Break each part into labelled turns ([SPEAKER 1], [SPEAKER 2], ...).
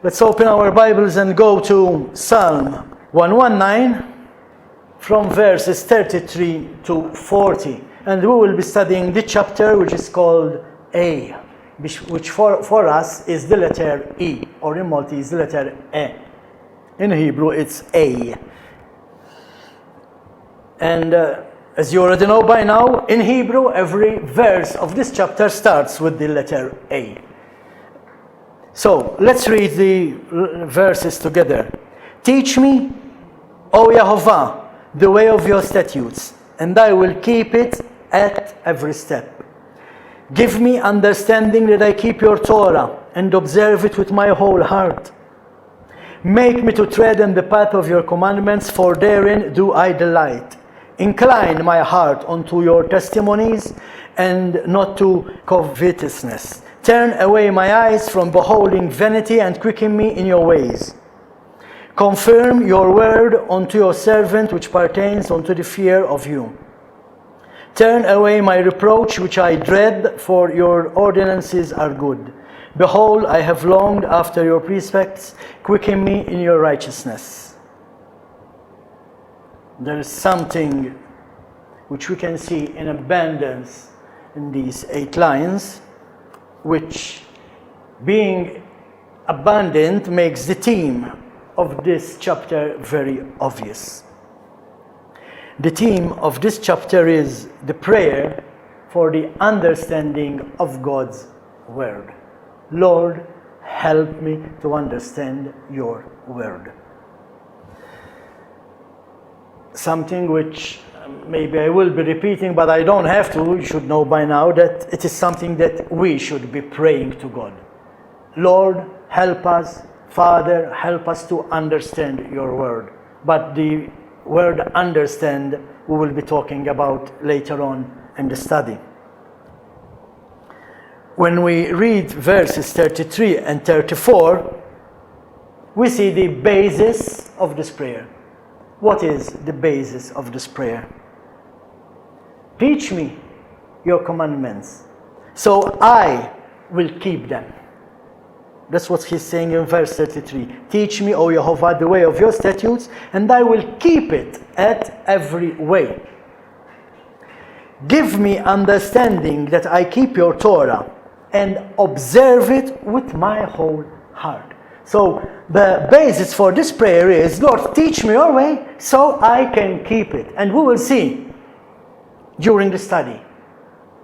[SPEAKER 1] Let's open our Bibles and go to Psalm 119 from verses 33 to 40. And we will be studying the chapter which is called A, which for us is the letter E, or in Maltese the letter E. In Hebrew it's A. And as you already know by now, in Hebrew every verse of this chapter starts with the letter A. So, let's read the verses together. Teach me, O Yehovah, the way of your statutes, and I will keep it at every step. Give me understanding that I keep your Torah and observe it with my whole heart. Make me to tread in the path of your commandments, for therein do I delight. Incline my heart unto your testimonies and not to covetousness. Turn away my eyes from beholding vanity and quicken me in your ways. Confirm your word unto your servant, which pertains unto the fear of you. Turn away my reproach, which I dread, for your ordinances are good. Behold, I have longed after your precepts. Quicken me in your righteousness. There is something which we can see in abundance in these 8 lines, which, being abundant, makes the theme of this chapter very obvious. The theme of this chapter is the prayer for the understanding of God's word. Lord, help me to understand your word. Something which maybe I will be repeating, but I don't have to. You should know by now that it is something that we should be praying to God. Lord, help us. Father, help us to understand your word. But the word understand we will be talking about later on in the study. When we read verses 33 and 34, we see the basis of this prayer. What is the basis of this prayer? Teach me your commandments, so I will keep them. That's what he's saying in verse 33. Teach me, O Yehovah, the way of your statutes, and I will keep it at every way. Give me understanding that I keep your Torah and observe it with my whole heart. So the basis for this prayer is, Lord, teach me your way so I can keep it. And we will see during the study.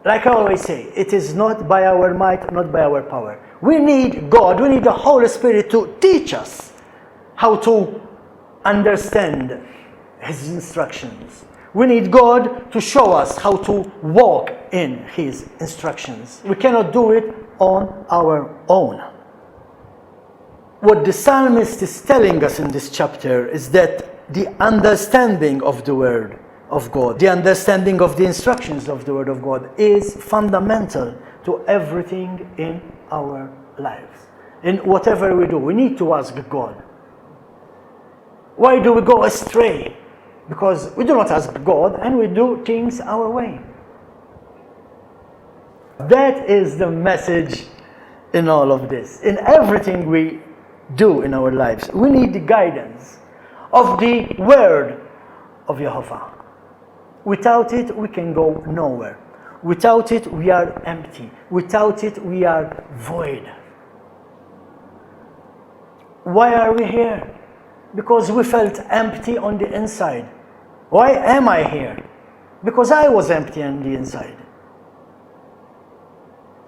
[SPEAKER 1] Like I always say, it is not by our might, not by our power. We need God, we need the Holy Spirit to teach us how to understand His instructions. We need God to show us how to walk in His instructions. We cannot do it on our own. What the psalmist is telling us in this chapter is that the understanding of the word of God, the understanding of the instructions of the word of God is fundamental to everything in our lives. In whatever we do, we need to ask God. Why do we go astray? Because we do not ask God and we do things our way. That is the message in all of this. In everything we do in our lives, we need the guidance of the word of Yehovah. Without it, we can go nowhere. Without it, we are empty. Without it, we are void. Why are we here? Because we felt empty on the inside. Why am I here? Because I was empty on the inside.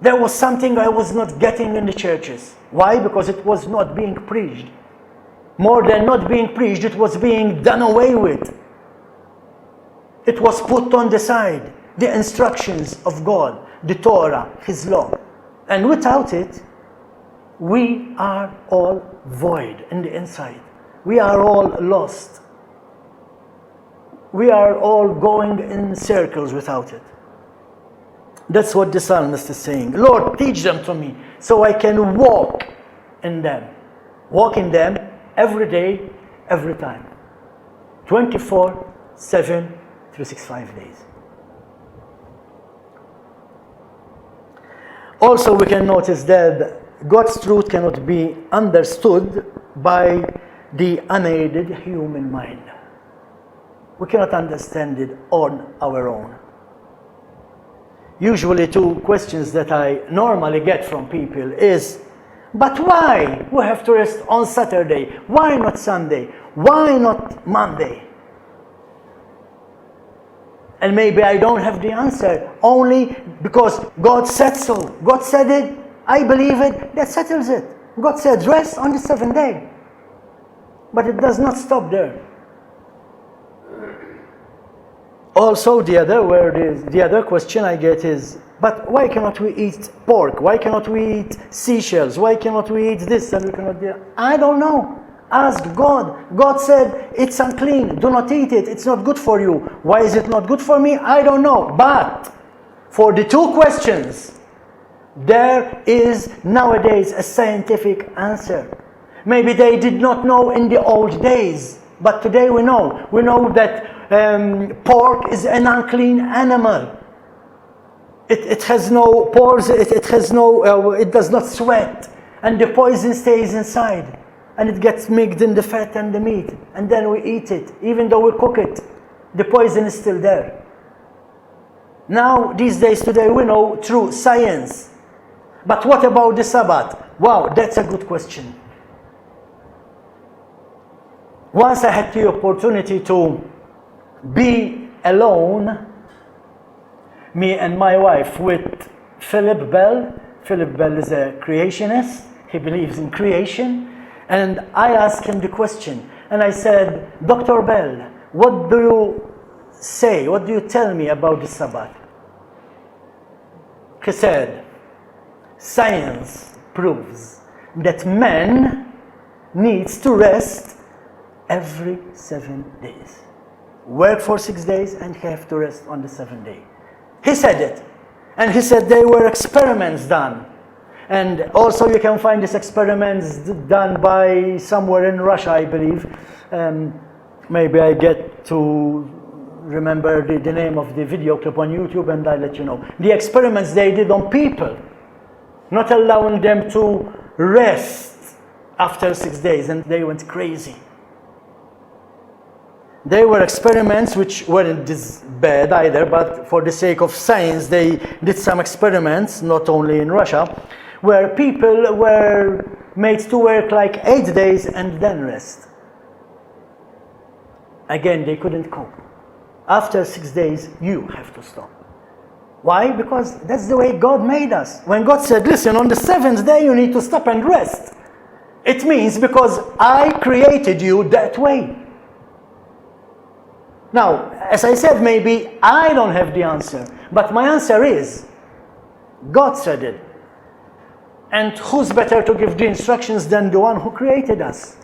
[SPEAKER 1] There was something I was not getting in the churches. Why? Because it was not being preached. More than not being preached, it was being done away with. It was put on the side. The instructions of God, the Torah, His law. And without it, we are all void in the inside. We are all lost. We are all going in circles without it. That's what the psalmist is saying. Lord, teach them to me so I can walk in them. Walk in them every day, every time. 24/7, 365 days. Also, we can notice that God's truth cannot be understood by the unaided human mind. We cannot understand it on our own. Usually two questions that I normally get from people is, but why we have to rest on Saturday? Why not Sunday? Why not Monday? And maybe I don't have the answer, only because God said so. God said it, I believe it, that settles it. God said rest on the seventh day. But it does not stop there. Also, the other question I get is, but why cannot we eat pork? Why cannot we eat seashells? Why cannot we eat this and we cannot do that? I don't know. Ask God. God said, it's unclean. Do not eat it. It's not good for you. Why is it not good for me? I don't know. But for the two questions, there is nowadays a scientific answer. Maybe they did not know in the old days, but today we know. We know that pork is an unclean animal. It has no pores, it does not sweat, and the poison stays inside, and it gets mixed in the fat and the meat, and then we eat it. Even though we cook it, the poison is still there. Now, these days, today, we know through science. But what about the Sabbath? Wow, that's a good question. Once I had the opportunity to be alone, me and my wife, with Philip Bell. Philip Bell is a creationist. He believes in creation. And I asked him the question. And I said, Dr. Bell, what do you say? What do you tell me about the Sabbath? He said, science proves that man needs to rest every 7 days. Work for 6 days and have to rest on the 7th day. He said it. And he said there were experiments done. And also you can find these experiments done by somewhere in Russia, I believe. Maybe I get to remember the name of the video clip on YouTube and I'll let you know. The experiments they did on people, not allowing them to rest after 6 days, and they went crazy. They were experiments which weren't this bad either, but for the sake of science, they did some experiments, not only in Russia, where people were made to work like 8 days and then rest. Again, they couldn't cope. After 6 days, you have to stop. Why? Because that's the way God made us. When God said, listen, on the 7th day you need to stop and rest, it means because I created you that way. Now, as I said, maybe I don't have the answer, but my answer is, God said it. And who's better to give the instructions than the one who created us?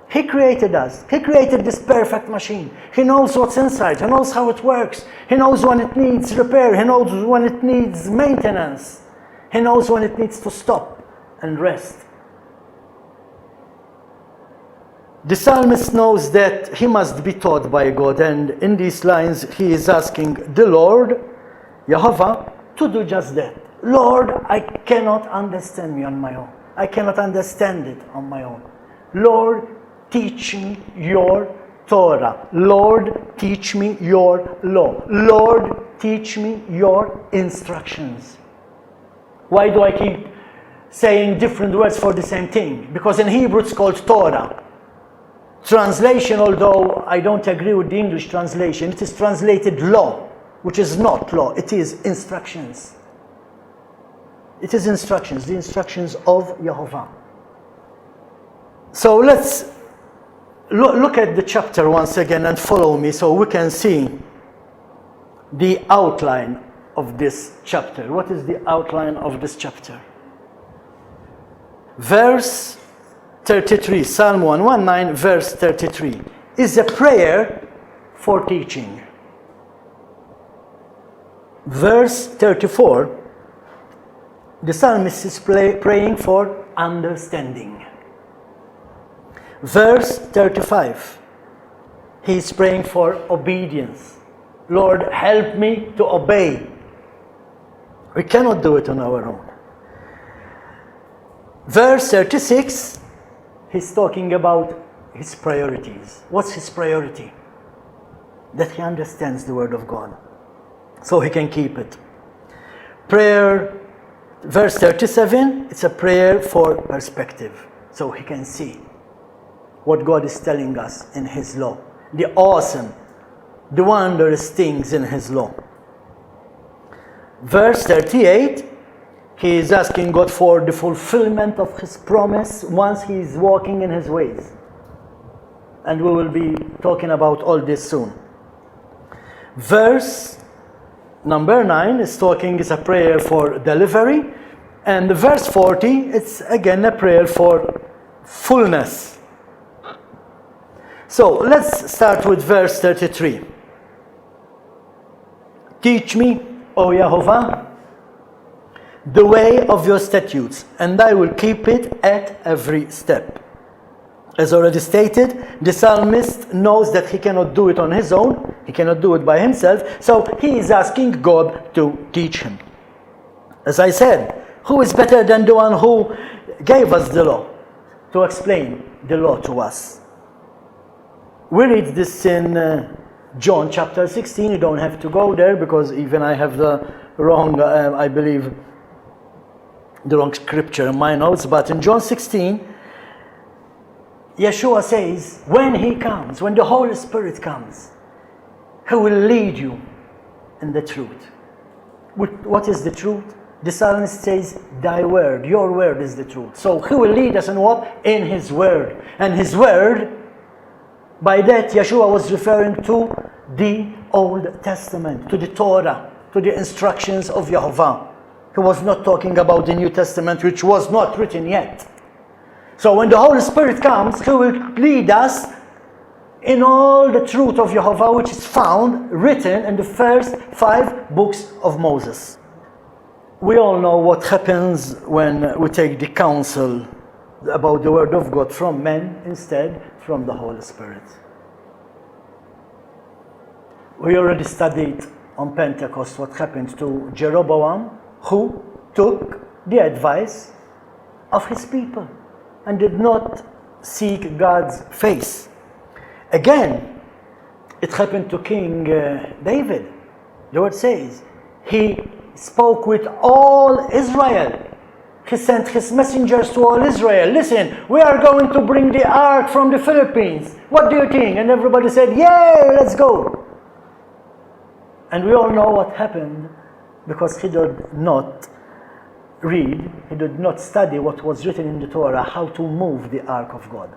[SPEAKER 1] He created us. He created this perfect machine. He knows what's inside. He knows how it works. He knows when it needs repair. He knows when it needs maintenance. He knows when it needs to stop and rest. The psalmist knows that he must be taught by God, and in these lines he is asking the Lord, Yehovah, to do just that. Lord, I cannot understand me on my own. I cannot understand it on my own. Lord, teach me your Torah. Lord, teach me your law. Lord, teach me your instructions. Why do I keep saying different words for the same thing? Because in Hebrew it's called Torah. Translation, although I don't agree with the English translation, it is translated law, which is not law, it is instructions. It is instructions, the instructions of Yehovah. So let's look at the chapter once again and follow me so we can see the outline of this chapter. What is the outline of this chapter? Verse 33, Psalm 119, verse 33, is a prayer for teaching. Verse 34, the psalmist is praying for understanding. Verse 35, he is praying for obedience. Lord, help me to obey. We cannot do it on our own. Verse 36, he's talking about his priorities. What's his priority? That he understands the Word of God, so he can keep it. Prayer, verse 37, it's a prayer for perspective, so he can see what God is telling us in his law. The awesome, the wondrous things in his law. Verse 38, he is asking God for the fulfillment of his promise once he is walking in his ways. And we will be talking about all this soon. Verse number 9 is a prayer for delivery. And verse 40, it's again a prayer for fullness. So let's start with verse 33. Teach me, O Yehovah, the way of your statutes, and I will keep it at every step. As already stated, the psalmist knows that he cannot do it on his own, he cannot do it by himself, so he is asking God to teach him. As I said, who is better than the one who gave us the law, to explain the law to us? We read this in John chapter 16. You don't have to go there because even I have the wrong, I believe, the wrong scripture in my notes. But in John 16, Yeshua says, when he comes, when the Holy Spirit comes, he will lead you in the truth. What is the truth? The psalmist says, thy word, your word is the truth. So he will lead us in what? In his word. And his word, by that Yeshua was referring to the Old Testament, to the Torah, to the instructions of Yehovah. He was not talking about the New Testament, which was not written yet. So when the Holy Spirit comes, he will lead us in all the truth of Yehovah, which is found, written in the first 5 books of Moses. We all know what happens when we take the counsel about the Word of God from men instead from the Holy Spirit. We already studied on Pentecost what happened to Jeroboam, who took the advice of his people and did not seek God's face. Again, it happened to King David. The word says, he spoke with all Israel. He sent his messengers to all Israel. Listen, we are going to bring the ark from the Philippines. What do you think? And everybody said, yay, let's go. And we all know what happened because he did not read, he did not study what was written in the Torah, how to move the ark of God.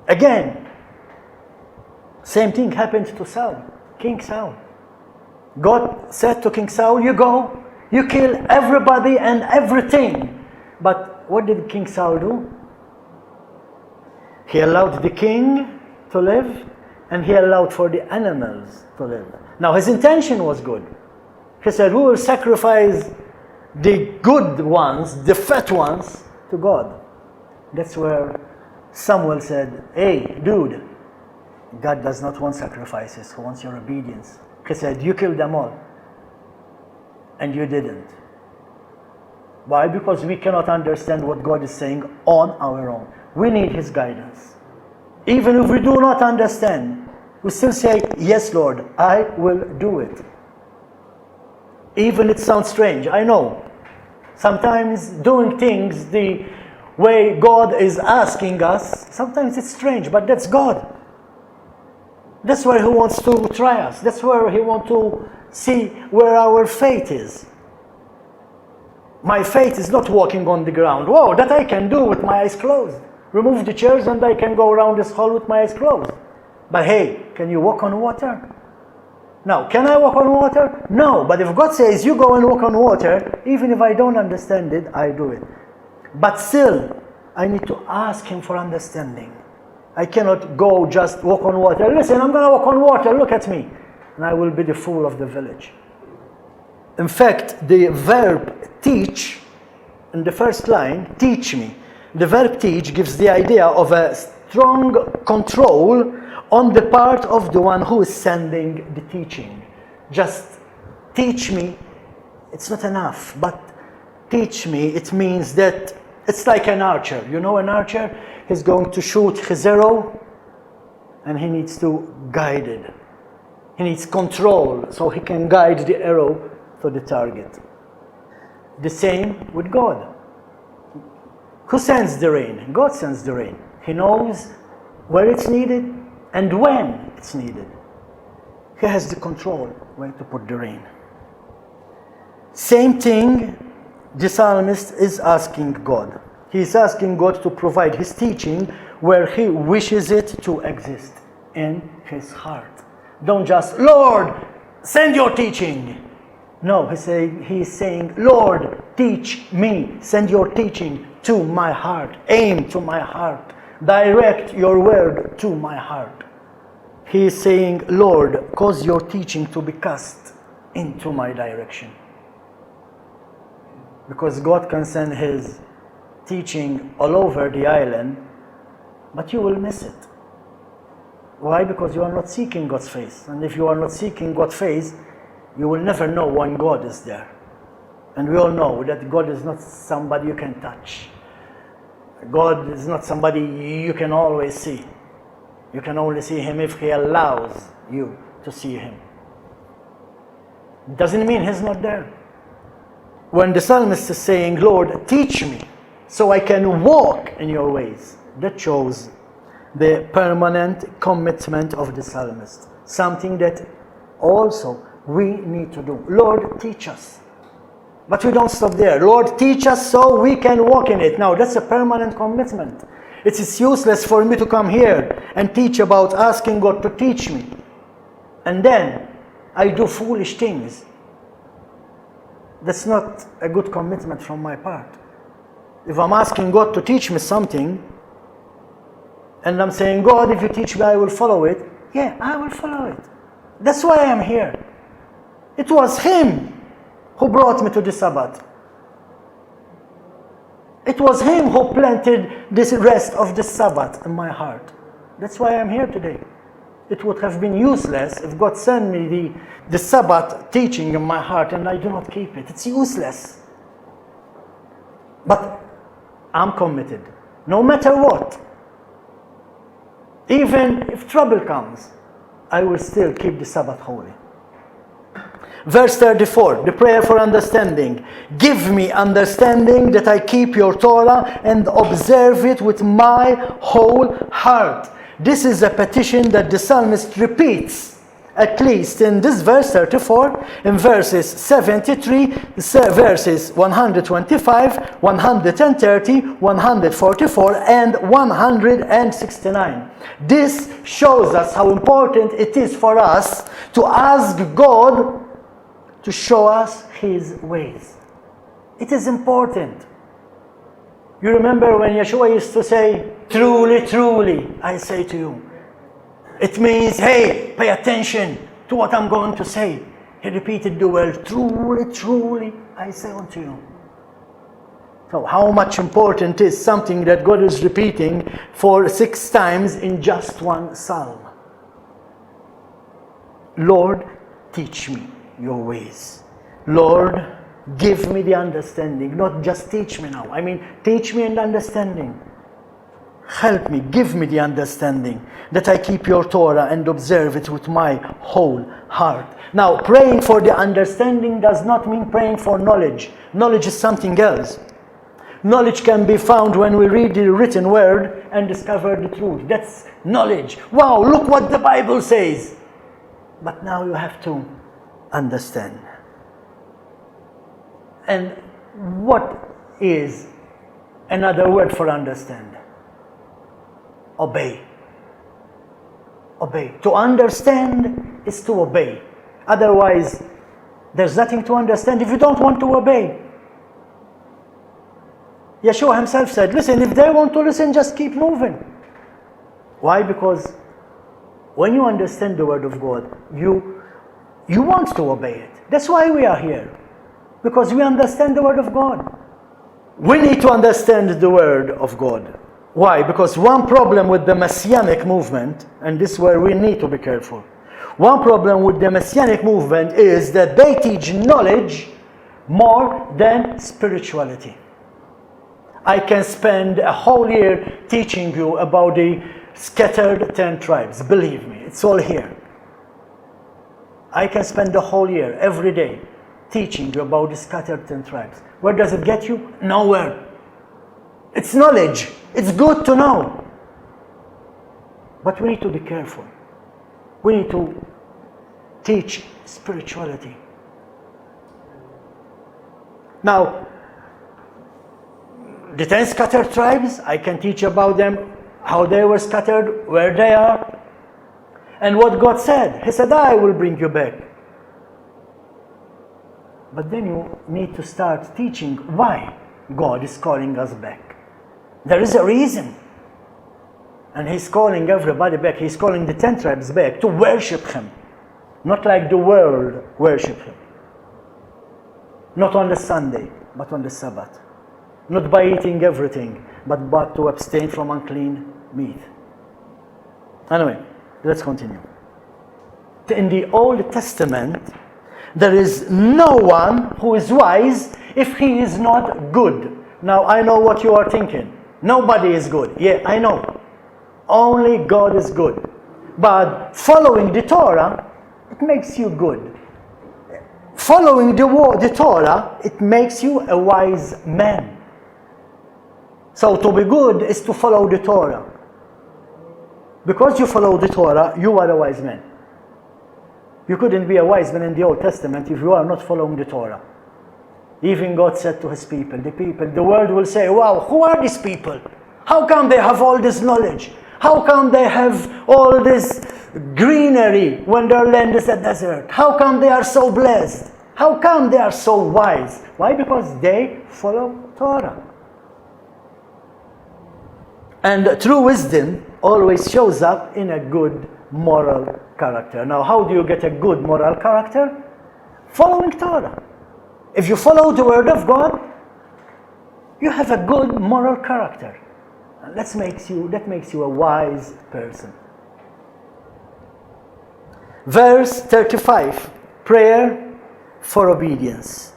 [SPEAKER 1] Again, same thing happened to Saul, King Saul. God said to King Saul, you go, you kill everybody and everything. But what did King Saul do? He allowed the king to live and he allowed for the animals to live. Now his intention was good. He said, we will sacrifice the good ones, the fat ones, to God. That's where Samuel said, hey, dude, God does not want sacrifices, he wants your obedience. He said, you killed them all. And you didn't. Why? Because we cannot understand what God is saying on our own. We need his guidance. Even if we do not understand, we still say, yes, Lord, I will do it. Even it sounds strange, I know. Sometimes doing things the way God is asking us, sometimes it's strange, but that's God. That's where he wants to try us. That's where he wants to see where our faith is. My faith is not walking on the ground. Whoa, that I can do with my eyes closed. Remove the chairs and I can go around this hall with my eyes closed. But hey, can you walk on water? Now, can I walk on water? No, but if God says you go and walk on water, even if I don't understand it, I do it. But still, I need to ask him for understanding. I cannot go just walk on water. Listen, I'm going to walk on water, look at me. And I will be the fool of the village. In fact, the verb teach, in the first line, teach me. The verb teach gives the idea of a strong control on the part of the one who is sending the teaching. Just teach me, it's not enough, but teach me, it means that It's like an archer. You know an archer? He's going to shoot his arrow and he needs to guide it. He needs control so he can guide the arrow to the target. The same with God. Who sends the rain? God sends the rain. He knows where it's needed and when it's needed. He has the control where to put the rain. Same thing the psalmist is asking God. He is asking God to provide his teaching where he wishes it to exist, in his heart. Don't just, Lord, send your teaching. No, he is saying, Lord, teach me. Send your teaching to my heart. Aim to my heart. Direct your word to my heart. He is saying, Lord, cause your teaching to be cast into my direction. Because God can send his teaching all over the island, but you will miss it. Why? Because you are not seeking God's face. And if you are not seeking God's face, you will never know when God is there. And we all know that God is not somebody you can touch. God is not somebody you can always see. You can only see him if he allows you to see him. Doesn't mean he's not there. When the psalmist is saying, Lord, teach me so I can walk in your ways, that shows the permanent commitment of the psalmist. Something that also we need to do. Lord, teach us. But we don't stop there. Lord, teach us so we can walk in it. Now, that's a permanent commitment. It is useless for me to come here and teach about asking God to teach me. And then I do foolish things. That's not a good commitment from my part. If I'm asking God to teach me something, and I'm saying, God, if you teach me, I will follow it. Yeah, I will follow it. That's why I am here. It was him who brought me to the Sabbath. It was him who planted this rest of the Sabbath in my heart. That's why I'm here today. It would have been useless if God sent me the Sabbath teaching in my heart and I do not keep it. It's useless. But I'm committed. No matter what. Even if trouble comes, I will still keep the Sabbath holy. Verse 34, the prayer for understanding. Give me understanding that I keep your Torah and observe it with my whole heart. This is a petition that the psalmist repeats, at least in this verse 34, in verses 73, verses 125, 130, 144, and 169. This shows us how important it is for us to ask God to show us his ways. It is important. You remember when Yeshua used to say, truly, truly, I say to you. It means, hey, pay attention to what I'm going to say. He repeated the word, truly, truly, I say unto you. So how much important is something that God is repeating for 6 times in just one psalm? Lord, teach me your ways. Lord, give me the understanding. Not just teach me now. I mean, teach me in understanding. Help me, give me the understanding that I keep your Torah and observe it with my whole heart. Now, praying for the understanding does not mean praying for knowledge. Knowledge is something else. Knowledge can be found when we read the written word and discover the truth. That's knowledge. Wow, look what the Bible says. But now you have to understand. And what is another word for understand? Obey. Obey. To understand is to obey. Otherwise, there's nothing to understand if you don't want to obey. Yeshua himself said, listen, if they want to listen, just keep moving. Why? Because when you understand the word of God, you want to obey it. That's why we are here. Because we understand the word of God. We need to understand the word of God. Why? Because one problem with the Messianic movement, and this is where we need to be careful. One problem with the Messianic movement is that they teach knowledge more than spirituality. I can spend a whole year teaching you about the scattered 10 tribes. Believe me, it's all here. I can spend the whole year, every day, teaching you about the scattered 10 tribes. Where does it get you? Nowhere. It's knowledge. It's good to know. But we need to be careful. We need to teach spirituality. Now, the 10 scattered tribes, I can teach about them, how they were scattered, where they are, and what God said. He said, I will bring you back. But then you need to start teaching why God is calling us back. There is a reason. And He's calling everybody back. He's calling the 10 tribes back to worship Him. Not like the world worship Him. Not on the Sunday, but on the Sabbath. Not by eating everything, but to abstain from unclean meat. Anyway, let's continue. In the Old Testament, there is no one who is wise if he is not good. Now, I know what you are thinking. Nobody is good. Yeah, I know. Only God is good. But following the Torah, it makes you good. Following the Torah, it makes you a wise man. So to be good is to follow the Torah. Because you follow the Torah, you are a wise man. You couldn't be a wise man in the Old Testament if you are not following the Torah. Even God said to His people, the world will say, wow, who are these people? How come they have all this knowledge? How come they have all this greenery when their land is a desert? How come they are so blessed? How come they are so wise? Why? Because they follow Torah. And true wisdom always shows up in a good moral character. Now, how do you get a good moral character? Following Torah. If you follow the Word of God, you have a good moral character. And that makes you a wise person. Verse 35, prayer for obedience.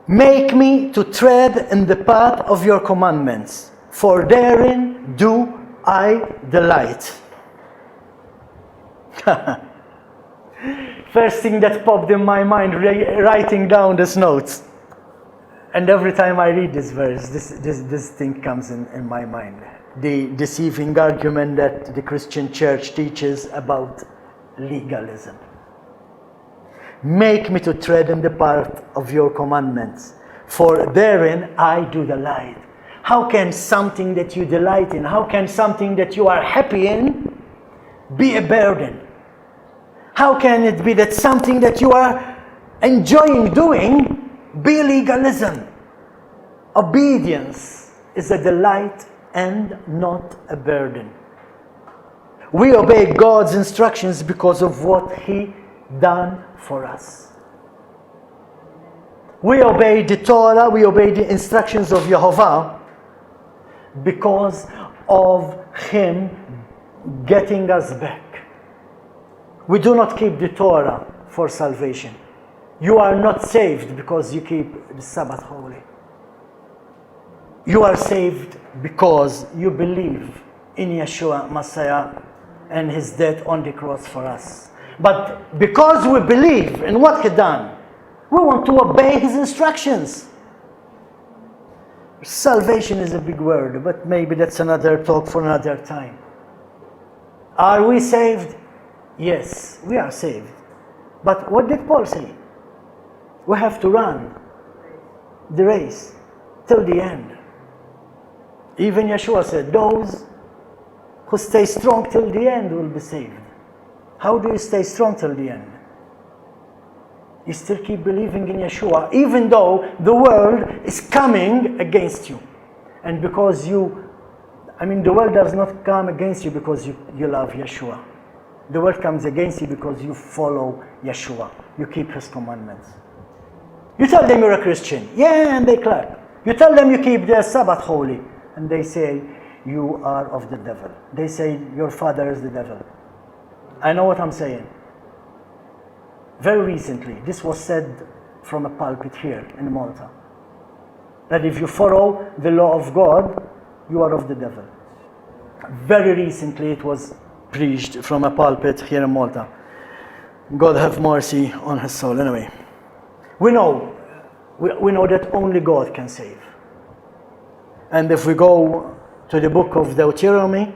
[SPEAKER 1] Make me to tread in the path of your commandments, for therein do I delight. First thing that popped in my mind, writing down these notes. And every time I read this verse, this thing comes in my mind. The deceiving argument that the Christian church teaches about legalism. Make me to tread in the path of your commandments, for therein I do delight. How can something that you delight in, how can something that you are happy in be a burden? How can it be that something that you are enjoying doing be legalism? Obedience is a delight and not a burden. We obey God's instructions because of what He done for us. We obey the Torah, we obey the instructions of Yehovah because of Him getting us back. We do not keep the Torah for salvation. You are not saved because you keep the Sabbath holy. You are saved because you believe in Yeshua Messiah and His death on the cross for us. But because we believe in what He done, we want to obey His instructions. Salvation is a big word, but maybe that's another talk for another time. Are we saved? Yes, we are saved. But what did Paul say? We have to run the race till the end. Even Yeshua said, those who stay strong till the end will be saved. How do you stay strong till the end? You still keep believing in Yeshua, even though the world is coming against you. And because the world does not come against you because you love Yeshua. The world comes against you because you follow Yeshua. You keep His commandments. You tell them you're a Christian. Yeah, and they clap. You tell them you keep the Sabbath holy. And they say, you are of the devil. They say, your father is the devil. I know what I'm saying. Very recently, this was said from a pulpit here in Malta. that if you follow the law of God, you are of the devil. Very recently it was preached from a pulpit here in Malta. God have mercy on his soul. Anyway, we know that only God can save. And if we go to the book of Deuteronomy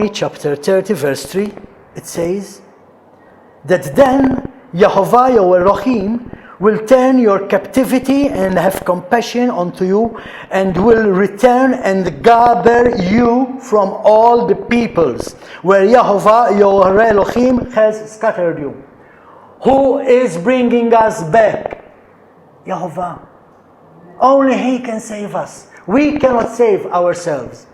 [SPEAKER 1] chapter 30 verse 3, it says that then Yehovah your Elohim will turn your captivity and have compassion unto you, and will return and gather you from all the peoples where Yehovah your Elohim has scattered you. Who is bringing us back? Yehovah. Only He can save us. We cannot save ourselves.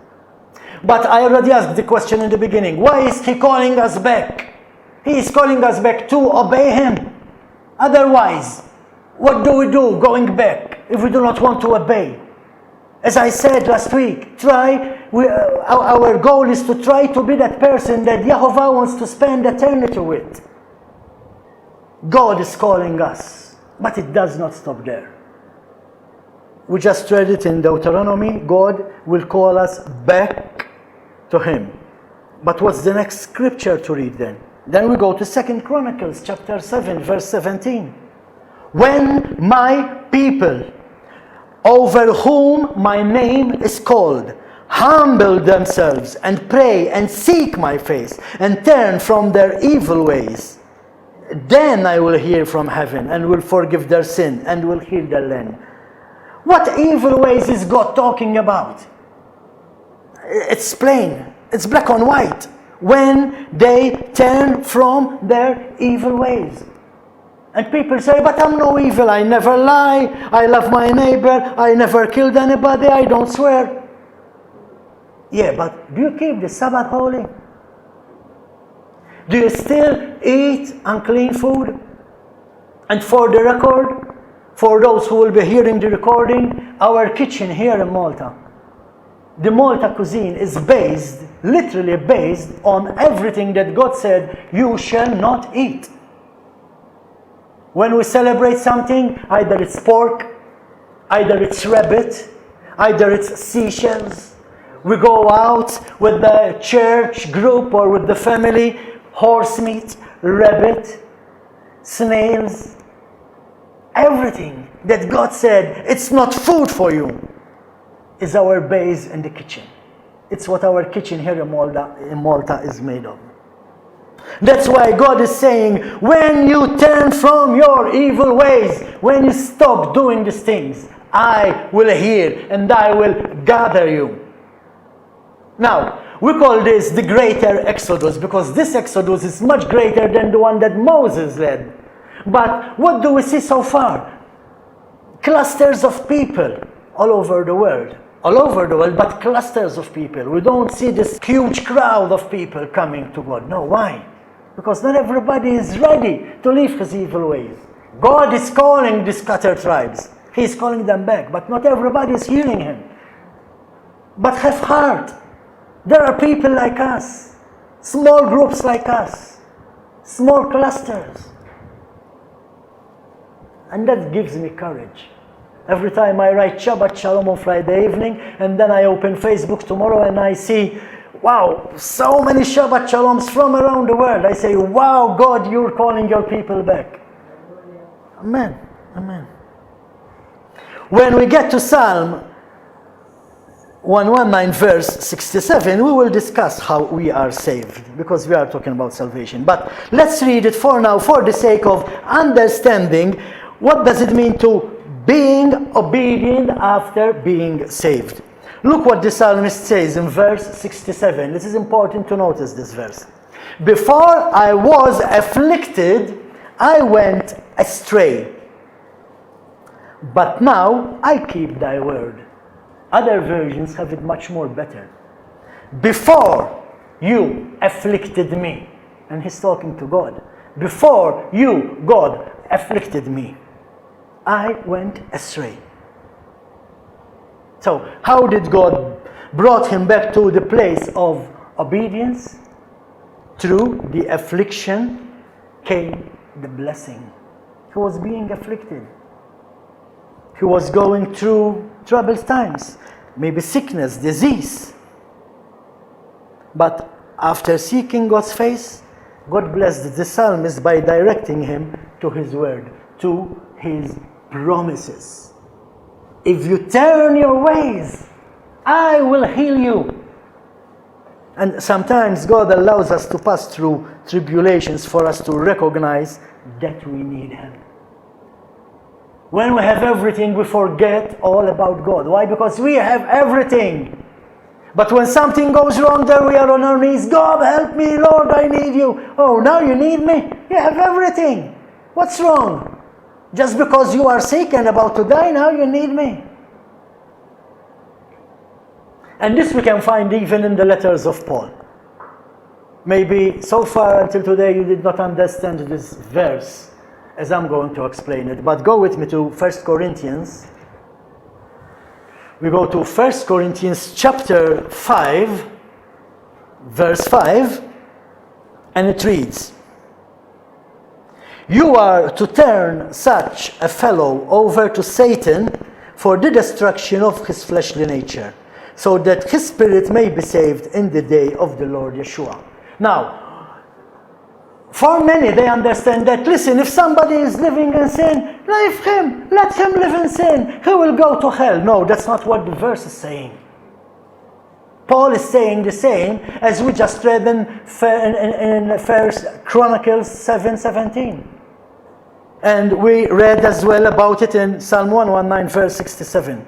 [SPEAKER 1] But I already asked the question in the beginning. Why is He calling us back? He is calling us back to obey Him. Otherwise, what do we do going back if we do not want to obey? As I said last week, our goal is to try to be that person that Yehovah wants to spend eternity with. God is calling us, but it does not stop there. We just read it in Deuteronomy. God will call us back to Him. But what's the next scripture to read then? Then we go to 2 Chronicles chapter 7 verse 17. When my people, over whom my name is called, humble themselves and pray and seek my face and turn from their evil ways, then I will hear from heaven and will forgive their sin and will heal their land. What evil ways is God talking about? It's plain. It's black on white. When they turn from their evil ways. And people say, but I'm no evil. I never lie. I love my neighbor. I never killed anybody. I don't swear. Yeah, but do you keep the Sabbath holy? Do you still eat unclean food? And for the record, for those who will be hearing the recording, our kitchen here in Malta, the Malta cuisine is literally based on everything that God said you shall not eat. When we celebrate something, either it's pork, either it's rabbit, either it's seashells. We go out with the church group or with the family, horse meat, rabbit, snails, everything that God said it's not food for you is our base in the kitchen. It's what our kitchen here in Malta is made of. That's why God is saying, when you turn from your evil ways, when you stop doing these things, I will hear and I will gather you. Now, we call this the greater Exodus because this Exodus is much greater than the one that Moses led. But what do we see so far? Clusters of people all over the world, but clusters of people. We don't see this huge crowd of people coming to God. No, why? Because not everybody is ready to leave his evil ways. God is calling the scattered tribes. He is calling them back, but not everybody is hearing Him. But have heart. There are people like us, small groups like us, small clusters. And that gives me courage. Every time I write Shabbat Shalom on Friday evening, and then I open Facebook tomorrow and I see, wow, so many Shabbat Shaloms from around the world. I say, wow, God, you're calling your people back. Amen. Amen. When we get to Psalm 119 verse 67, we will discuss how we are saved, because we are talking about salvation. But let's read it for now, for the sake of understanding what does it mean to being obedient after being saved. Look what the psalmist says in verse 67. This is important to notice this verse. Before I was afflicted, I went astray. But now I keep thy word. Other versions have it much more better. Before you afflicted me. And he's talking to God. Before you, God, afflicted me, I went astray. So, how did God brought him back to the place of obedience? Through the affliction came the blessing. He was being afflicted. He was going through troubled times, maybe sickness, disease. But after seeking God's face, God blessed the psalmist by directing him to his word, to his promises. If you turn your ways, I will heal you. And sometimes God allows us to pass through tribulations for us to recognize that we need Him. When we have everything, we forget all about God. Why? Because we have everything. But when something goes wrong, there we are on our knees. God, help me, Lord, I need you. Oh, now you need me? You have everything. What's wrong? Just because you are sick and about to die, now you need me. And this we can find even in the letters of Paul. Maybe so far until today you did not understand this verse as I'm going to explain it. But go with me to 1 Corinthians. We go to 1 Corinthians chapter 5, verse 5, and it reads, "You are to turn such a fellow over to Satan for the destruction of his fleshly nature, so that his spirit may be saved in the day of the Lord Yeshua." Now, for many, they understand that, listen, if somebody is living in sin, leave him, let him live in sin, he will go to hell. No, that's not what the verse is saying. Paul is saying the same as we just read in 1 Chronicles 7:17. And we read as well about it in Psalm 119, verse 67.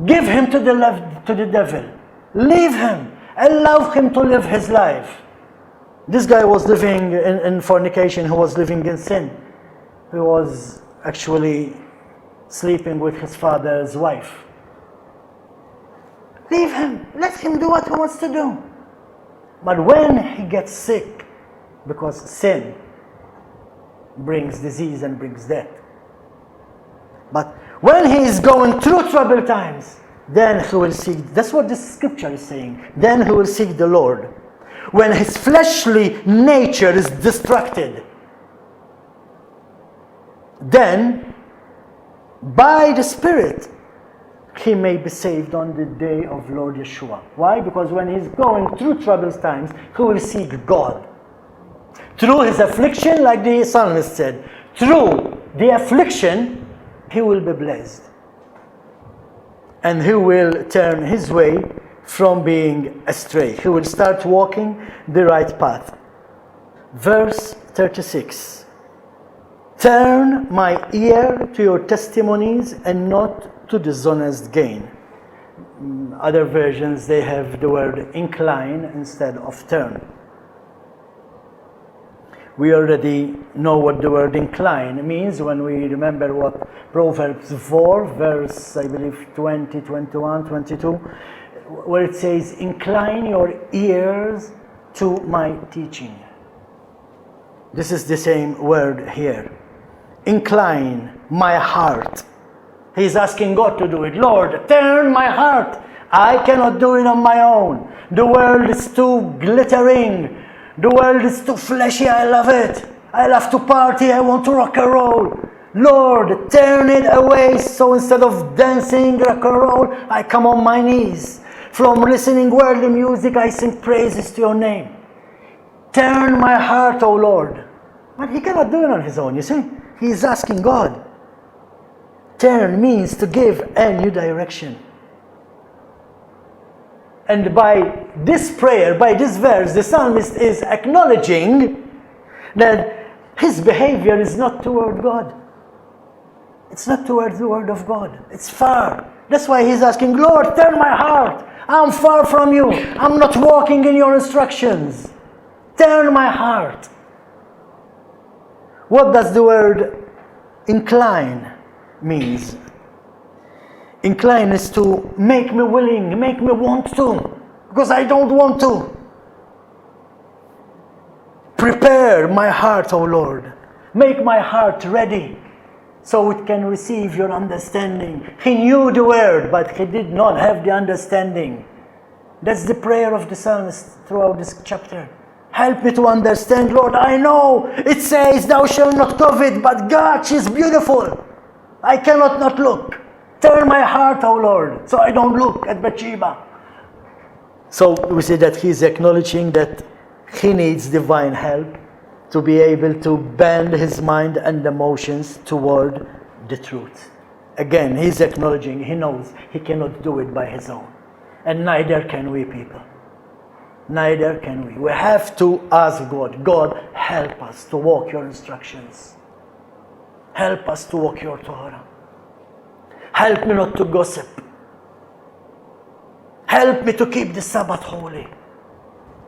[SPEAKER 1] Give him to the devil. Leave him. Allow him to live his life. This guy was living in fornication. He was living in sin. He was actually sleeping with his father's wife. Leave him. Let him do what he wants to do. But when he gets sick, because sin brings disease and brings death. But when he is going through troubled times, then he will seek, that's what this scripture is saying, then he will seek the Lord. When his fleshly nature is distracted, then by the Spirit he may be saved on the day of Lord Yeshua. Why? Because when he's going through troubled times, he will seek God. Through his affliction, like the psalmist said, through the affliction, he will be blessed. And he will turn his way from being astray. He will start walking the right path. Verse 36. Turn my ear to your testimonies and not to dishonest gain. Other versions, they have the word incline instead of turn. We already know what the word incline means when we remember what Proverbs 4, verse, I believe, 20, 21, 22, where it says, incline your ears to my teaching. This is the same word here. Incline my heart. He's asking God to do it. Lord, turn my heart. I cannot do it on my own. The world is too glittering. The world is too fleshy, I love it. I love to party, I want to rock and roll. Lord, turn it away, so instead of dancing rock and roll, I come on my knees. From listening worldly music, I sing praises to your name. Turn my heart, O Lord. But he cannot do it on his own, you see. He is asking God. Turn means to give a new direction. And by this prayer, by this verse, the psalmist is acknowledging that his behavior is not toward God. It's not toward the word of God. It's far. That's why he's asking, Lord, turn my heart. I'm far from you. I'm not walking in your instructions. Turn my heart. What does the word incline means? Incline is to make me willing, make me want to, because I don't want to. Prepare my heart, O Lord. Make my heart ready so it can receive your understanding. He knew the word, but he did not have the understanding. That's the prayer of the psalmist throughout this chapter. Help me to understand, Lord. I know it says, thou shalt not covet, but God, she's beautiful. I cannot not look. Turn my heart, O Lord, so I don't look at Bathsheba. So we see that he's acknowledging that he needs divine help to be able to bend his mind and emotions toward the truth. Again, he's acknowledging, he knows he cannot do it by his own. And neither can we, people. Neither can we. We have to ask God, God, help us to walk your instructions. Help us to walk your Torah. Help me not to gossip. Help me to keep the Sabbath holy.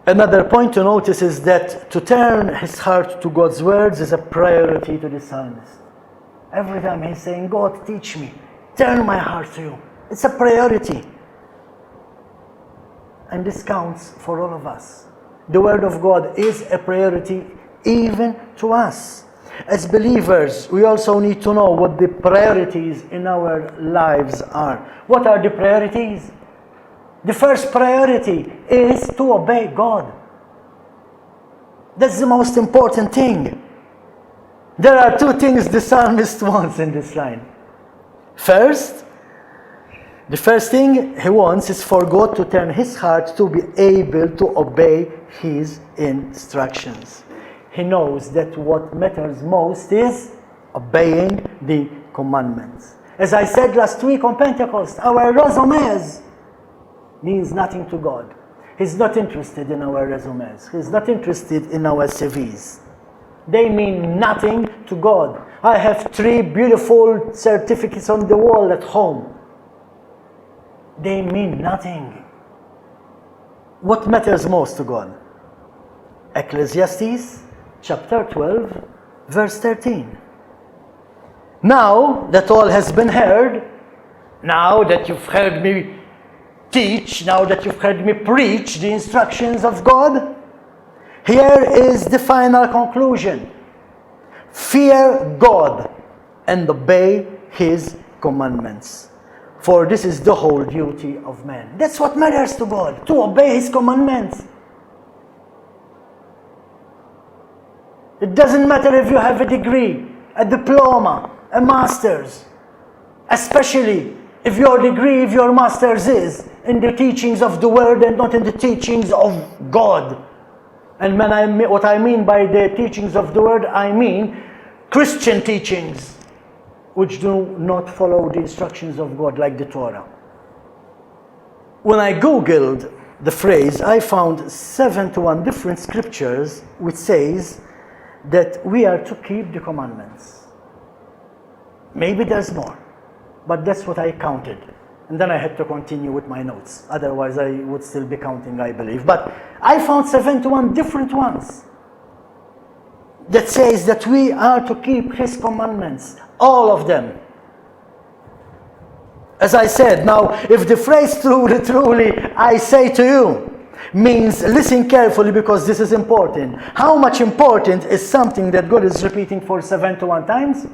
[SPEAKER 1] Another point to notice is that to turn his heart to God's words is a priority to the psalmist. Every time he's saying, God, teach me, turn my heart to you. It's a priority. And this counts for all of us. The word of God is a priority even to us. As believers, we also need to know what the priorities in our lives are. What are the priorities? The first priority is to obey God. That's the most important thing. There are two things the psalmist wants in this line. First, the first thing he wants is for God to turn his heart to be able to obey his instructions. He knows that what matters most is obeying the commandments. As I said last week on Pentecost, our resumes means nothing to God. He's not interested in our resumes. He's not interested in our CVs. They mean nothing to God. I have 3 beautiful certificates on the wall at home. They mean nothing. What matters most to God? Ecclesiastes chapter 12, verse 13. Now that all has been heard, now that you've heard me teach, now that you've heard me preach the instructions of God, here is the final conclusion. Fear God and obey his commandments. For this is the whole duty of man. That's what matters to God, to obey his commandments. It doesn't matter if you have a degree, a diploma, a master's, especially if your degree, if your master's is in the teachings of the word and not in the teachings of God. And what I mean by the teachings of the word, I mean Christian teachings which do not follow the instructions of God, like the Torah. When I googled the phrase, I found 71 different scriptures which says that we are to keep the commandments. Maybe there's more, but that's what I counted. And then I had to continue with my notes. Otherwise, I would still be counting, I believe. But I found 71 different ones that says that we are to keep his commandments, all of them. As I said, now, if the phrase truly, truly, I say to you, means listen carefully because this is important. How much important is something that God is repeating for 71 times?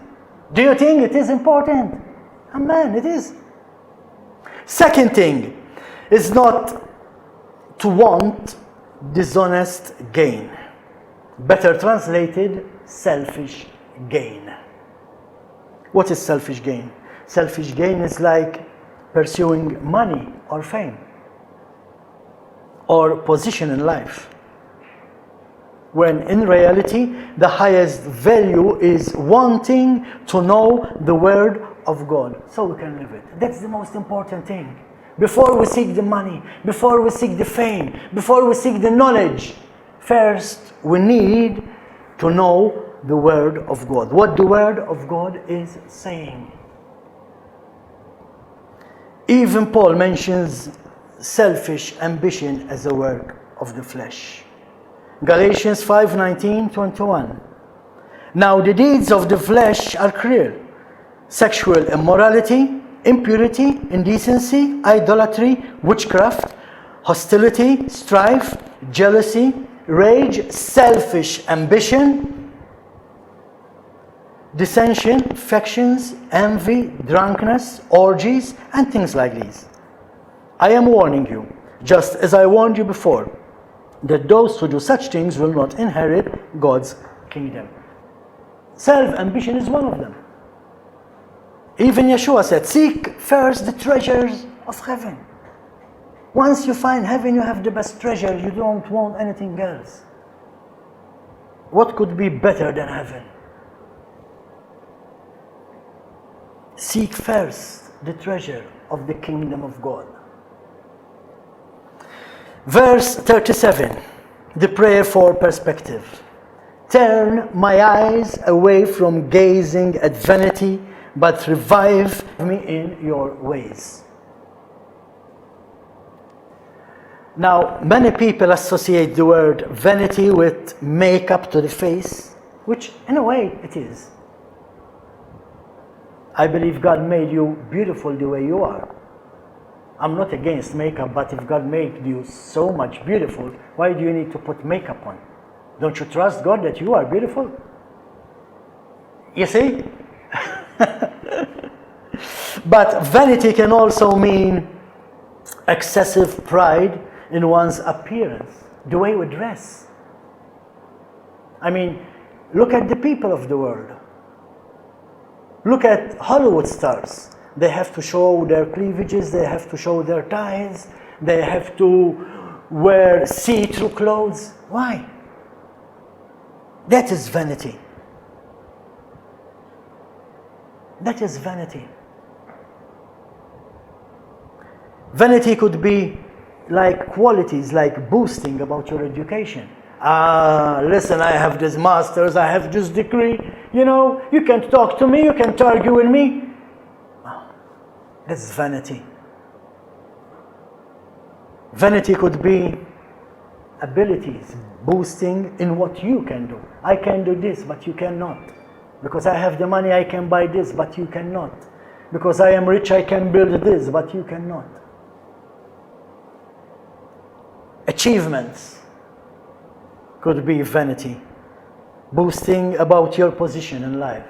[SPEAKER 1] Do you think it is important? Amen, it is. Second thing is not to want dishonest gain. Better translated, selfish gain. What is selfish gain? Selfish gain is like pursuing money or fame or position in life, when in reality the highest value is wanting to know the word of God so we can live it. That's the most important thing. Before we seek the money, before we seek the fame, before we seek the knowledge, first we need to know the word of God, what the word of God is saying. Even Paul mentions selfish ambition as a work of the flesh. Galatians 5:19-21. Now the deeds of the flesh are clear: sexual immorality, impurity, indecency, idolatry, witchcraft, hostility, strife, jealousy, rage, selfish ambition, dissension, factions, envy, drunkenness, orgies, and things like these. I am warning you, just as I warned you before, that those who do such things will not inherit God's kingdom. Self-ambition is one of them. Even Yeshua said, seek first the treasures of heaven. Once you find heaven, you have the best treasure. You don't want anything else. What could be better than heaven? Seek first the treasure of the kingdom of God. Verse 37, the prayer for perspective. Turn my eyes away from gazing at vanity, but revive me in your ways. Now, many people associate the word vanity with makeup to the face, which in a way it is. I believe God made you beautiful the way you are. I'm not against makeup, but if God made you so much beautiful, why do you need to put makeup on? Don't you trust God that you are beautiful? You see? But vanity can also mean excessive pride in one's appearance, the way we dress. I mean, look at the people of the world. Look at Hollywood stars. They have to show their cleavages, they have to show their ties, they have to wear see-through clothes. Why? That is vanity. That is vanity. Vanity could be like qualities, like boasting about your education. Listen, I have this master's, I have this degree. You know, you can't talk to me, you can't argue with me. That's vanity. Vanity could be abilities, boasting in what you can do. I can do this, but you cannot. Because I have the money, I can buy this, but you cannot. Because I am rich, I can build this, but you cannot. Achievements could be vanity, boasting about your position in life.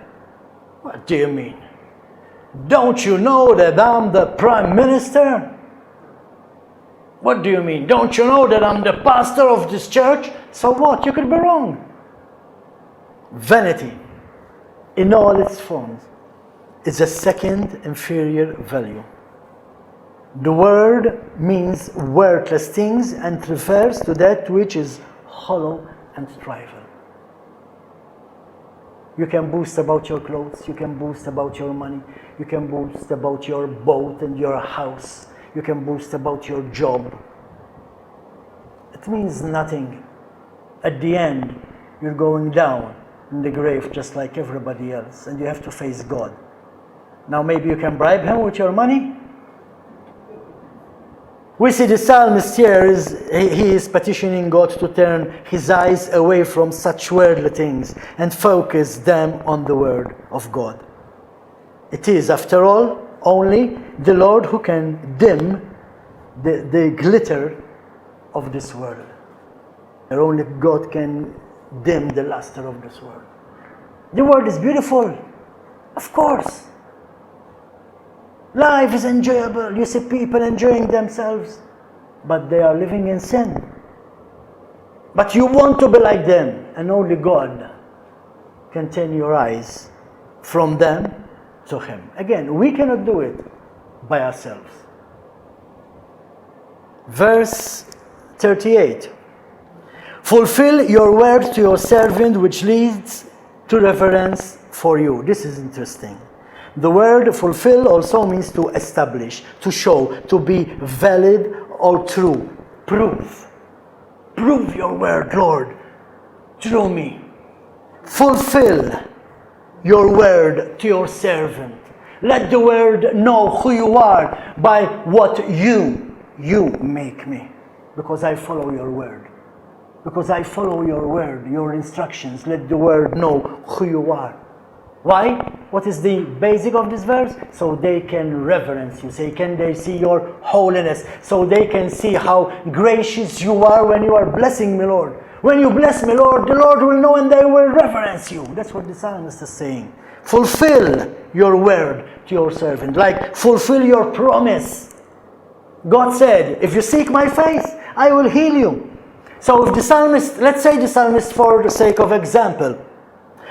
[SPEAKER 1] What do you mean? Don't you know that I'm the prime minister? What do you mean? Don't you know that I'm the pastor of this church? So what? You could be wrong. Vanity, in all its forms, is a second inferior value. The word means worthless things and refers to that which is hollow and trivial. You can boast about your clothes, you can boast about your money, you can boast about your boat and your house, you can boast about your job. It means nothing. At the end, you're going down in the grave just like everybody else, and you have to face God. Now maybe you can bribe him with your money. We see the psalmist here, he is petitioning God to turn his eyes away from such worldly things and focus them on the word of God. It is, after all, only the Lord who can dim the glitter of this world. And only God can dim the luster of this world. The world is beautiful, of course. Life is enjoyable. You see people enjoying themselves, but they are living in sin. But you want to be like them, and only God can turn your eyes from them to Him. Again, we cannot do it by ourselves. Verse 38. Fulfill your word to your servant, which leads to reverence for you. This is interesting. The word fulfill also means to establish, to show, to be valid or true. Prove. Prove your word, Lord, through me. Fulfill your word to your servant. Let the word know who you are by what you make me. Because I follow your word. Because I follow your word, your instructions. Let the word know who you are. Why? What is the basic of this verse? So they can reverence you. So can they see your holiness. So they can see how gracious you are when you are blessing me, Lord. When you bless me, Lord, the Lord will know and they will reverence you. That's what the psalmist is saying. Fulfill your word to your servant. Like fulfill your promise. God said, if you seek my face, I will heal you. So if the psalmist, let's say the psalmist for the sake of example,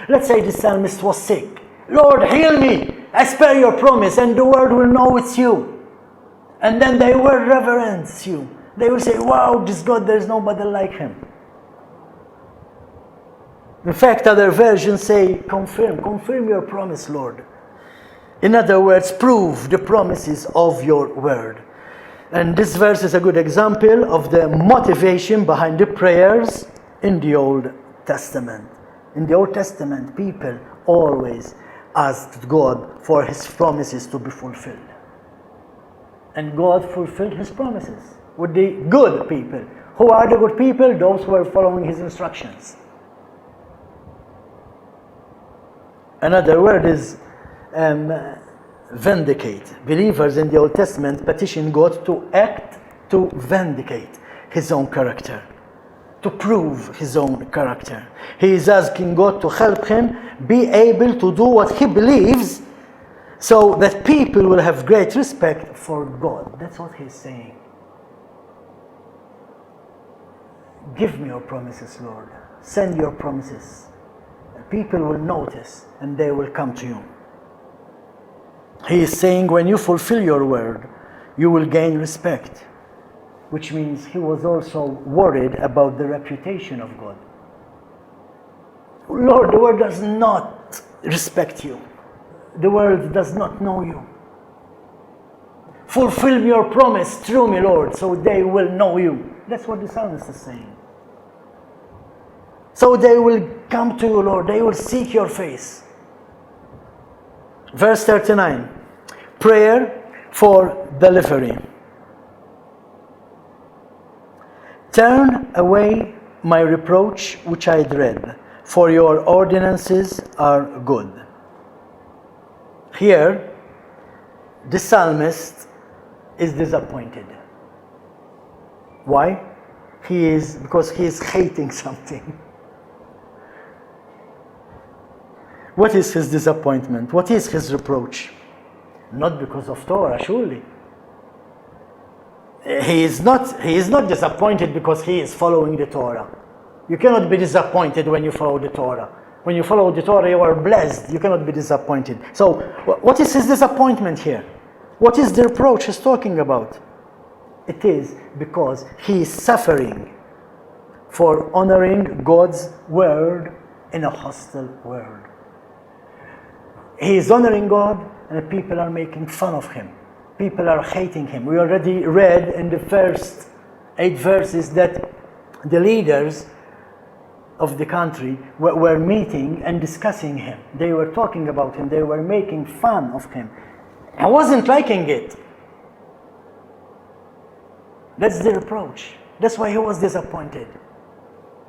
[SPEAKER 1] let's say the psalmist was sick Lord, heal me as per your promise, and the world will know it's you. And then they will reverence you. They will say, wow, this God, there's nobody like him. In fact, other versions say, confirm your promise, Lord. In other words, prove the promises of your word. And this verse is a good example of the motivation behind the prayers in the Old Testament. In the Old Testament, people always asked God for his promises to be fulfilled. And God fulfilled his promises with the good people. Who are the good people? Those who are following his instructions. Another word is vindicate. Believers in the Old Testament petition God to act to vindicate his own character, to prove his own character. He is asking God to help him be able to do what he believes, so that people will have great respect for God. That's what he's saying. Give me your promises, Lord. Send your promises. People will notice and they will come to you. He is saying, when you fulfill your word, you will gain respect, which means he was also worried about the reputation of God. Lord, the world does not respect you. The world does not know you. Fulfill your promise through me, Lord, so they will know you. That's what the psalmist is saying. So they will come to you, Lord. They will seek your face. Verse 39. Prayer for delivery. Turn away my reproach which I dread, for your ordinances are good. Here, the psalmist is disappointed. Why? Because he is hating something. What is his disappointment? What is his reproach? Not because of Torah, surely. He is not disappointed because he is following the Torah. You cannot be disappointed when you follow the Torah. When you follow the Torah, you are blessed. You cannot be disappointed. So, what is his disappointment here? What is the reproach he's talking about? It is because he is suffering for honoring God's word in a hostile world. He is honoring God, and people are making fun of him. People are hating him. We already read in the first 8 verses that the leaders of the country were meeting and discussing him. They were talking about him. They were making fun of him. I wasn't liking it. That's the reproach. That's why he was disappointed.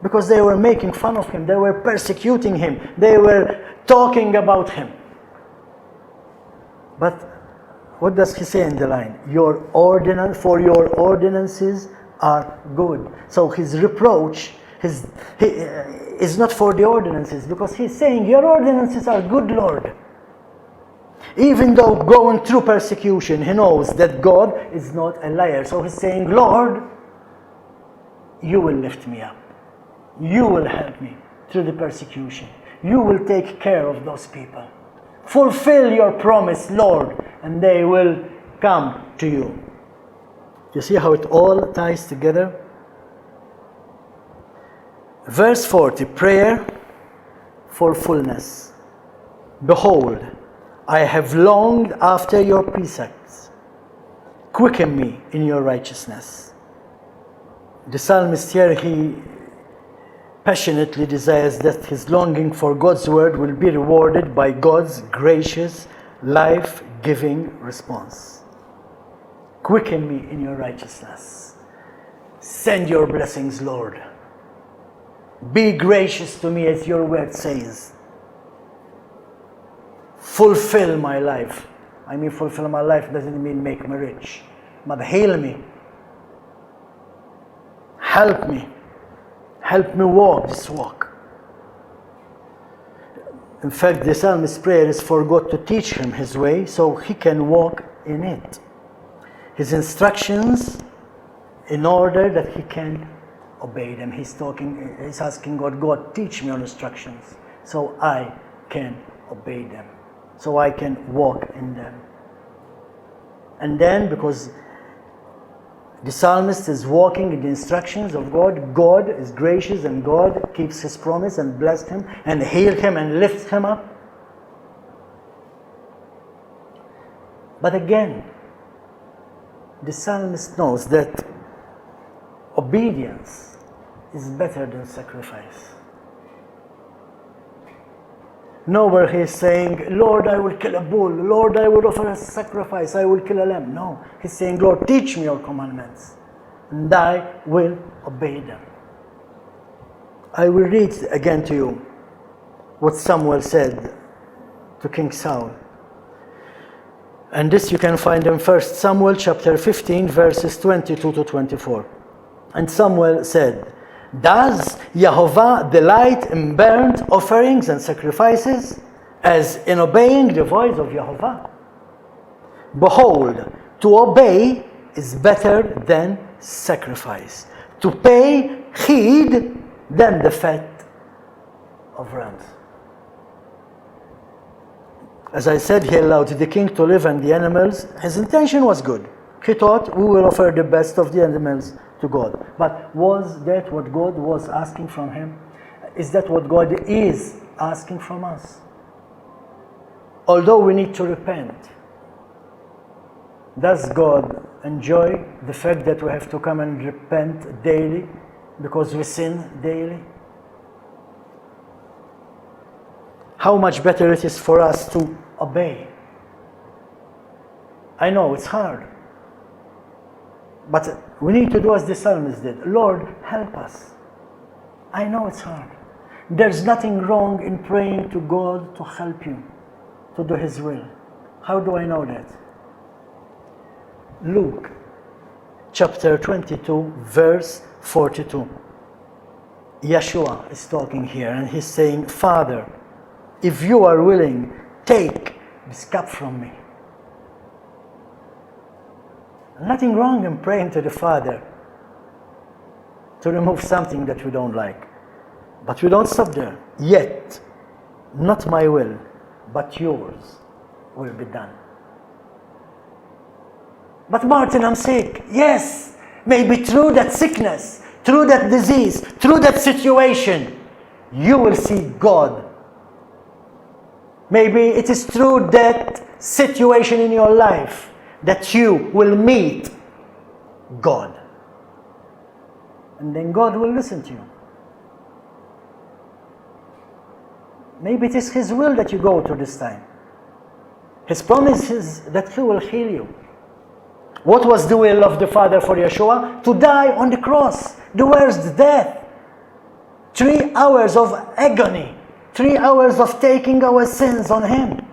[SPEAKER 1] Because they were making fun of him. They were persecuting him. They were talking about him. But what does he say in the line? For your ordinances are good. So his reproach is not for the ordinances, because he's saying, your ordinances are good, Lord. Even though going through persecution, he knows that God is not a liar. So he's saying, Lord, you will lift me up. You will help me through the persecution. You will take care of those people. Fulfill your promise, Lord, and they will come to you. You see how it all ties together? Verse 40, prayer for fullness. Behold, I have longed after your precepts. Quicken me in your righteousness. The psalmist here, he passionately desires that his longing for God's word will be rewarded by God's gracious, life-giving response. Quicken me in your righteousness. Send your blessings, Lord. Be gracious to me as your word says. Fulfill my life. I mean, fulfill my life doesn't mean make me rich, but heal me. Help me. Help me walk this walk. In fact, the psalmist's prayer is for God to teach him his way so he can walk in it. His instructions, in order that he can obey them. He's asking God, teach me your instructions so I can obey them. so I can walk in them. And then, because the psalmist is walking in the instructions of God, God is gracious and God keeps his promise and blessed him and healed him and lifts him up. But again, the psalmist knows that obedience is better than sacrifice. Nowhere he is saying, Lord, I will kill a bull. Lord, I will offer a sacrifice. I will kill a lamb. No, he's saying, Lord, teach me your commandments, and I will obey them. I will read again to you what Samuel said to King Saul. And this you can find in 1 Samuel chapter 15, verses 22 to 24. And Samuel said, does Yehovah delight in burnt offerings and sacrifices, as in obeying the voice of Yehovah? Behold, to obey is better than sacrifice, to pay heed than the fat of rams. As I said, he allowed the king to live and the animals. His intention was good. He thought, we will offer the best of the animals to God. But was that what God was asking from him? Is that what God is asking from us? Although we need to repent, does God enjoy the fact that we have to come and repent daily because we sin daily? How much better it is for us to obey. I know it's hard, but we need to do as the psalmist did. Lord, help us. I know it's hard. There's nothing wrong in praying to God to help you to do His will. How do I know that? Luke chapter 22, verse 42. Yeshua is talking here and he's saying, Father, if you are willing, take this cup from me. Nothing wrong in praying to the Father to remove something that we don't like. But we don't stop there. Yet, not my will, but yours will be done. But Martin, I'm sick. Yes, maybe through that sickness, through that disease, through that situation, you will see God. Maybe it is through that situation in your life that you will meet God. And then God will listen to you. Maybe it is His will that you go through this time. His promise is that He will heal you. What was the will of the Father for Yeshua? To die on the cross, the worst death. 3 hours of agony. 3 hours of taking our sins on Him.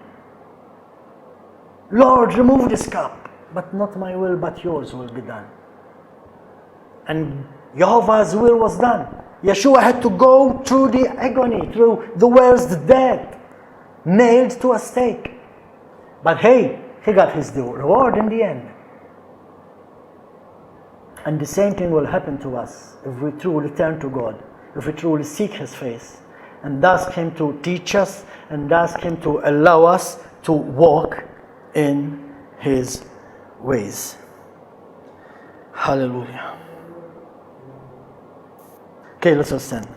[SPEAKER 1] Lord, remove this cup, but not my will, but yours will be done. And Jehovah's will was done. Yeshua had to go through the agony, through the worst death, nailed to a stake. But hey, He got His reward in the end. And the same thing will happen to us if we truly turn to God, if we truly seek His face, and ask Him to teach us, and ask Him to allow us to walk in His ways. Hallelujah. Okay, let's all stand.